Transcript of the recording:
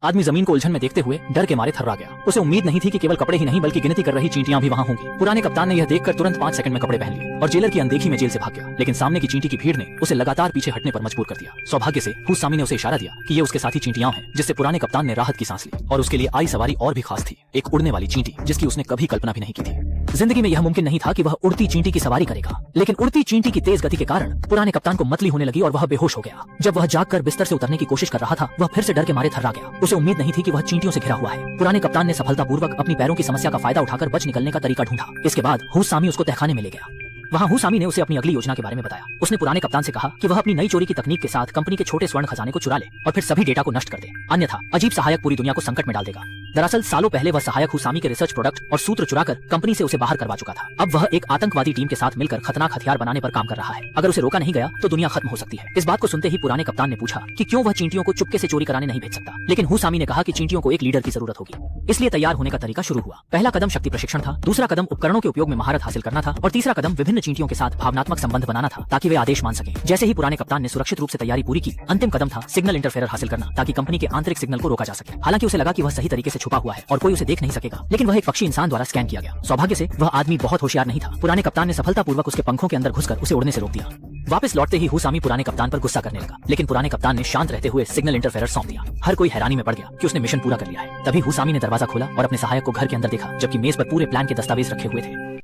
आदमी जमीन को उलझन में देखते हुए डर के मारे थर्रा गया। उसे उम्मीद नहीं थी कि केवल कपड़े ही नहीं बल्कि गिनती कर रही चींटियां भी वहां होंगी। पुराने कप्तान ने यह देखकर तुरंत 5 सेकंड में कपड़े पहन लिए और जेलर की अनदेखी में जेल से भाग गया। लेकिन सामने की चींटी की भीड़ ने उसे लगातार पीछे हटने पर मजबूर कर दिया। सौभाग्य से हुसामी ने उसे इशारा दिया कि ये उसके साथी चींटियां हैं, जिससे पुराने कप्तान ने राहत की सांस ली। और उसके लिए आई सवारी और भी खास थी, एक उड़ने वाली चींटी जिसकी उसने कभी कल्पना भी नहीं की थी। जिंदगी में यह मुमकिन नहीं था कि वह उड़ती चींटी की सवारी करेगा, लेकिन उड़ती चींटी की तेज गति के कारण पुराने कप्तान को मतली होने लगी और वह बेहोश हो गया। जब वह जागकर बिस्तर से उतरने की कोशिश कर रहा था, वह फिर से डर के मारे थर्रा गया। उसे उम्मीद नहीं थी कि वह चींटियों से घिरा हुआ है। पुराने कप्तान ने सफलतापूर्वक अपनी पैरों की समस्या का फायदा उठाकर बच निकलने का तरीका ढूंढा। इसके बाद हुसामी उसको तहखाने में ले गया। वहां हुसामी ने उसे अपनी अगली योजना के बारे में बताया। उसने पुराने कप्तान से कहा कि वह अपनी नई चोरी की तकनीक के साथ कंपनी के छोटे स्वर्ण खजाने को चुरा ले और फिर सभी डेटा को नष्ट कर दे, अन्यथा अजीब सहायक पूरी दुनिया को संकट में डाल देगा। दरअसल सालों पहले वह सहायक हुसामी के रिसर्च प्रोडक्ट और सूत्र चुराकर कंपनी से उसे बाहर करवा चुका था। अब वह एक आतंकवादी टीम के साथ मिलकर खतरनाक हथियार बनाने पर काम कर रहा है। अगर उसे रोका नहीं गया तो दुनिया खत्म हो सकती है। इस बात को सुनते ही पुराने कप्तान ने पूछा कि क्यों वह चींटियों को चुपके से चोरी कराने नहीं भेज सकता। लेकिन हुसामी ने कहा कि चींटियों को एक लीडर की जरूरत होगी, इसलिए तैयार होने का तरीका शुरू हुआ। पहला कदम शक्ति प्रशिक्षण था, दूसरा कदम उपकरणों के उपयोग में महारत हासिल करना था और तीसरा कदम विभिन्न चींटियों के साथ भावनात्मक संबंध बनाना था ताकि वे आदेश मान सकें। जैसे ही पुराने कप्तान ने सुरक्षित रूप से तैयारी पूरी की, अंतिम कदम था सिग्नल इंटरफेरर हासिल करना ताकि कंपनी के आंतरिक सिग्नल को रोका जा सके। हालांकि उसे लगा कि वह सही तरीके से छुपा हुआ है और कोई उसे देख नहीं सकेगा, लेकिन वह एक पक्षी इंसान द्वारा स्कैन किया गया। सौभाग्य से वह आदमी बहुत होशियार नहीं था। पुराने कप्तान ने सफलतापूर्वक उसके पंखों के अंदर घुसकर उसे उड़ने से रोक दिया। वापस लौटते ही हुसामी पुराने कप्तान पर गुस्सा करने लगा, लेकिन पुराने कप्तान ने शांत रहते हुए सिग्नल इंटरफेरर सौंप दिया। हर कोई हैरानी में पड़ गया कि उसने मिशन पूरा कर लिया है। तभी हुसामी ने दरवाजा खोला और अपने सहायक को घर के अंदर देखा, जबकि मेज पर पूरे प्लान के दस्तावेज रखे हुए थे।